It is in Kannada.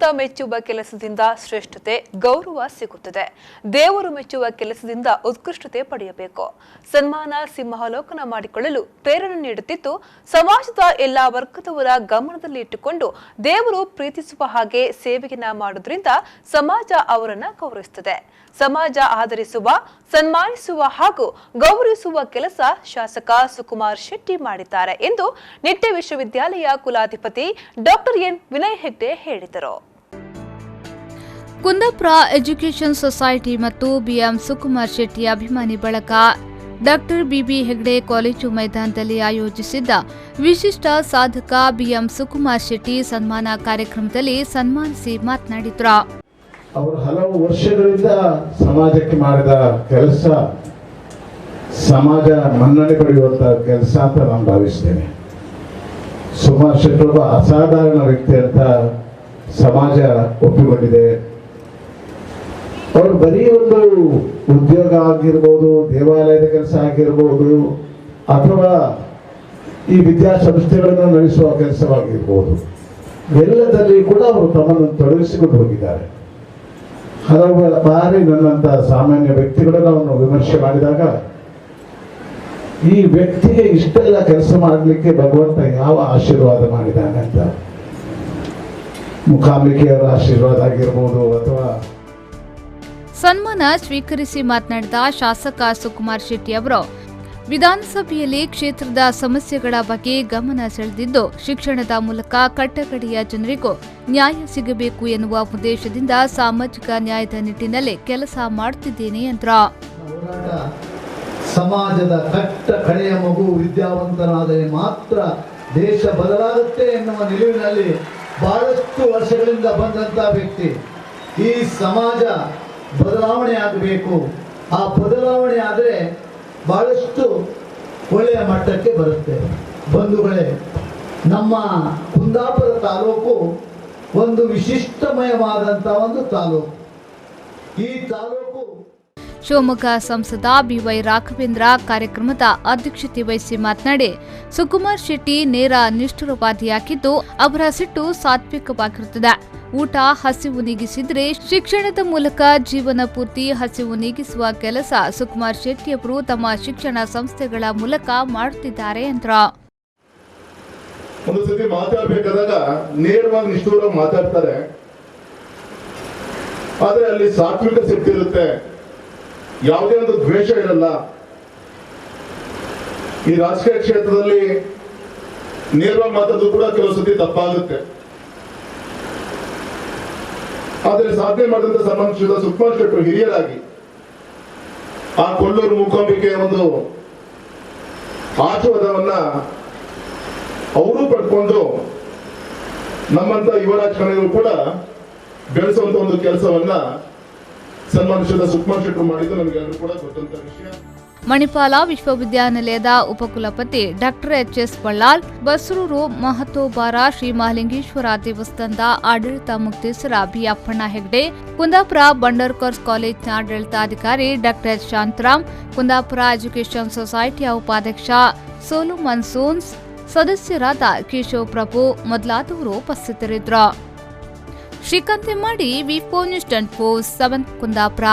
ಭಗವಂತ ಮೆಚ್ಚುವ ಕೆಲಸದಿಂದ ಶ್ರೇಷ್ಠತೆ ಗೌರವ ಸಿಗುತ್ತದೆ. ದೇವರು ಮೆಚ್ಚುವ ಕೆಲಸದಿಂದ ಉತ್ಕೃಷ್ಟತೆ ಪಡೆಯಬೇಕು. ಸನ್ಮಾನ ಸಿಂಹಾವಲೋಕನ ಮಾಡಿಕೊಳ್ಳಲು ಪ್ರೇರಣೆ ನೀಡುತ್ತಿದ್ದು, ಸಮಾಜದ ಎಲ್ಲಾ ವರ್ಗದವರ ಗಮನದಲ್ಲಿ ಇಟ್ಟುಕೊಂಡು ದೇವರು ಪ್ರೀತಿಸುವ ಹಾಗೆ ಸೇವೆಯನ್ನ ಮಾಡುವುದರಿಂದ ಸಮಾಜ ಅವರನ್ನು ಗೌರವಿಸುತ್ತದೆ. ಸಮಾಜ ಆದರಿಸುವ, ಸನ್ಮಾನಿಸುವ ಹಾಗೂ ಗೌರವಿಸುವ ಕೆಲಸ ಶಾಸಕ ಸುಕುಮಾರ್ ಶೆಟ್ಟಿ ಮಾಡಿದ್ದಾರೆ ಎಂದು ನಿಟ್ಟೆ ವಿಶ್ವವಿದ್ಯಾಲಯ ಕುಲಾಧಿಪತಿ ಡಾಕ್ಟರ್ ಎನ್ ವಿನಯ್ ಹೆಗ್ಡೆ ಹೇಳಿದರು. ಕುಂದಾಪುರ ಎಜುಕೇಷನ್ ಸೊಸೈಟಿ ಮತ್ತು ಬಿಎಂ ಸುಕುಮಾರ್ ಶೆಟ್ಟಿ ಅಭಿಮಾನಿ ಬಳಗ ಡಾಕ್ಟರ್ ಬಿಬಿ ಹೆಗ್ಡೆ ಕಾಲೇಜು ಮೈದಾನದಲ್ಲಿ ಆಯೋಜಿಸಿದ್ದ ವಿಶಿಷ್ಟ ಸಾಧಕ ಬಿಎಂ ಸುಕುಮಾರ್ ಶೆಟ್ಟಿ ಸನ್ಮಾನ ಕಾರ್ಯಕ್ರಮದಲ್ಲಿ ಸನ್ಮಾನಿಸಿ ಮಾತನಾಡಿದರು. ಅವರು ಹಲವು ವರ್ಷಗಳಿಂದ ಸಮಾಜಕ್ಕೆ ಮಾಡಿದ ಕೆಲಸ ಸಮಾಜ ಮನ್ನಣೆ ಪಡೆಯುವಂತಹ ಕೆಲಸ ಅಂತ ನಾನು ಭಾವಿಸ್ತೇನೆ. ಸುಕುಮಾರ್ ಶೆಟ್ಟಿ ಒಬ್ಬ ಅಸಾಧಾರಣ ವ್ಯಕ್ತಿ ಅಂತ ಸಮಾಜ ಒಪ್ಪಿಕೊಂಡಿದೆ. ಅವರು ಬರೀ ಒಂದು ಉದ್ಯೋಗ ಆಗಿರ್ಬೋದು, ದೇವಾಲಯದ ಕೆಲಸ ಆಗಿರ್ಬೋದು, ಅಥವಾ ಈ ವಿದ್ಯಾಸಂಸ್ಥೆಗಳನ್ನು ನಡೆಸುವ ಕೆಲಸವಾಗಿರ್ಬೋದು, ಎಲ್ಲದಲ್ಲಿ ಕೂಡ ಅವರು ತಮ್ಮನ್ನು ತೊಡಗಿಸಿಕೊಂಡು ಹೋಗಿದ್ದಾರೆ. ಹಲವು ಬಾರಿ ನನ್ನಂತ ಸಾಮಾನ್ಯ ವ್ಯಕ್ತಿಗಳನ್ನು ಅವನು ವಿಮರ್ಶೆ ಮಾಡಿದಾಗ, ಈ ವ್ಯಕ್ತಿಗೆ ಇಷ್ಟೆಲ್ಲ ಕೆಲಸ ಮಾಡಲಿಕ್ಕೆ ಭಗವಂತ ಯಾವ ಆಶೀರ್ವಾದ ಮಾಡಿದ್ದಾನೆ ಅಂತ, ಮುಖಾಂಬಿಕೆಯವರ ಆಶೀರ್ವಾದ ಆಗಿರ್ಬೋದು ಅಥವಾ ಸನ್ಮಾನ ಸ್ವೀಕರಿಸಿ ಮಾತನಾಡಿದ ಶಾಸಕ ಸುಕುಮಾರ್ ಶೆಟ್ಟಿ ಅವರು ವಿಧಾನಸಭೆಯಲ್ಲಿ ಕ್ಷೇತ್ರದ ಸಮಸ್ಯೆಗಳ ಬಗ್ಗೆ ಗಮನ ಸೆಳೆದಿದ್ದು, ಶಿಕ್ಷಣದ ಮೂಲಕ ಕಟ್ಟಕಡೆಯ ಜನರಿಗೂ ನ್ಯಾಯ ಸಿಗಬೇಕು ಎನ್ನುವ ಉದ್ದೇಶದಿಂದ ಸಾಮಾಜಿಕ ನ್ಯಾಯದ ನಿಟ್ಟಿನಲ್ಲಿ ಕೆಲಸ ಮಾಡುತ್ತಿದ್ದೇನೆ ಎಂದರು. ಸಮಾಜದ ಕಟ್ಟ ಕಡೆಯ ಮಗು ವಿದ್ಯಾವಂತನಾದರೆ ಮಾತ್ರ ದೇಶ ಬದಲಾಗುತ್ತೆ ಎನ್ನುವ ನಿಲುವಿನಲ್ಲಿ ಬಹಳಷ್ಟು ವರ್ಷಗಳಿಂದ ಬಂದಂತಹ ವ್ಯಕ್ತಿ. ಈ ಸಮಾಜ ಬದಲಾವಣೆ ಆಗಬೇಕು. ಆ ಬದಲಾವಣೆ ಆದರೆ ಬಹಳಷ್ಟು ಒಳ್ಳೆಯ ಮಟ್ಟಕ್ಕೆ ಬರುತ್ತೆ. ಬಂಧುಗಳೇ, ನಮ್ಮ ಕುಂದಾಪುರ ತಾಲೂಕು ಒಂದು ವಿಶಿಷ್ಟಮಯವಾದಂತಹ ಒಂದು ತಾಲೂಕು. ಈ ತಾಲೂಕು ಶಿವಮೊಗ್ಗ ಸಂಸದ ಬಿವೈ ರಾಘವೇಂದ್ರ ಕಾರ್ಯಕ್ರಮದ ಅಧ್ಯಕ್ಷತೆ ವಹಿಸಿ ಮಾತನಾಡಿ, ಸುಕುಮಾರ್ ಶೆಟ್ಟಿ ನೇರ ನಿಷ್ಠುರವಾದಿಯಾಗಿದ್ದು ಅವರ ಸಿಟ್ಟು ಸಾತ್ವಿಕವಾಗಿರುತ್ತದೆ. ಊಟ ಹಸಿವು ನೀಗಿಸಿದ್ರೆ ಶಿಕ್ಷಣದ ಮೂಲಕ ಜೀವನ ಪೂರ್ತಿ ಹಸಿವು ನೀಗಿಸುವ ಕೆಲಸ ಸುಕುಮಾರ್ ಶೆಟ್ಟಿ ಅವರು ತಮ್ಮ ಶಿಕ್ಷಣ ಸಂಸ್ಥೆಗಳ ಮೂಲಕ ಮಾಡುತ್ತಿದ್ದಾರೆ ಎಂದರು. ಒಂದು ಸತಿ ಮಾತಾಡಬೇಕಾದಾಗ ನೇರವಾಗಿ ನಿಷ್ಠುರವಾಗಿ ಮಾತಾಡ್ತಾರೆ, ಆದ್ರೆ ಅಲ್ಲಿ ಸಾತ್ವಿಕ ಶಕ್ತಿ ಇರುತ್ತೆ, ಯಾವುದೇ ಒಂದು ದ್ವೇಷ ಇರಲ್ಲ. ಈ ರಾಜಕೀಯ ಕ್ಷೇತ್ರದಲ್ಲಿ ನೇರವಾಗಿ ಮಾತಾಡೋದು ಕೂಡ ಕೆಲವು ಸತಿ ತಪ್ಪಾಗುತ್ತೆ. ಆದರೆ ಸಾಧನೆ ಮಾಡಿದಂತ ಸನ್ಮಾನಿಸಿದ ಸುಕುಮಾರ್ ಶೆಟ್ಟಿ ಹಿರಿಯರಾಗಿ ಆ ಕೊಲ್ಲೂರು ಮೂಕಾಂಬಿಕೆಯ ಒಂದು ಆಶೀರ್ವಾದವನ್ನ ಅವರು ಪಡ್ಕೊಂಡು ನಮ್ಮಂತ ಯುವ ರಾಜಕಾರಣಿಗಳು ಕೂಡ ಬೆಳೆಸುವಂತ ಒಂದು ಕೆಲಸವನ್ನ ಸನ್ಮಾನಿಸಿದ ಸುಕುಮಾರ್ ಶೆಟ್ಟಿ ಮಾಡಿದ್ದು ನಮಗೆಲ್ಲರೂ ಕೂಡ ಗೊತ್ತಂತ ವಿಷಯ. ಮಣಿಪಾಲ ವಿಶ್ವವಿದ್ಯಾನಿಲಯದ ಉಪಕುಲಪತಿ ಡಾಕ್ಟರ್ ಎಚ್.ಎಸ್. ಬಳ್ಳಾಲ್, ಬಸರೂರು ಮಹತೋಬಾರ ಶ್ರೀ ಮಹಾಲಿಂಗೇಶ್ವರ ದೇವಸ್ಥಾನದ ಆಡಳಿತ ಮುಕ್ತೇಸರ ಬಿ ಅಪ್ಪಣ್ಣ ಹೆಗ್ಡೆ, ಕುಂದಾಪುರ ಬಂಡರ್ಕರ್ಸ್ ಕಾಲೇಜಿನ ಆಡಳಿತಾಧಿಕಾರಿ doctor H. Shantaram, Kundapura education ಸೊಸೈಟಿಯ ಉಪಾಧ್ಯಕ್ಷ ಸೋಲು ಮನ್ಸೂನ್ಸ್, ಸದಸ್ಯರಾದ ಕೇಶವ್ ಪ್ರಭು ಮೊದಲಾದವರು ಉಪಸ್ಥಿತರಿದ್ದರು. ಶ್ರೀಕಾಂತ್ ಮಾಡಿ ವಿ4 ನ್ಯೂಸ್ 24/7 ಕುಂದಾಪುರ.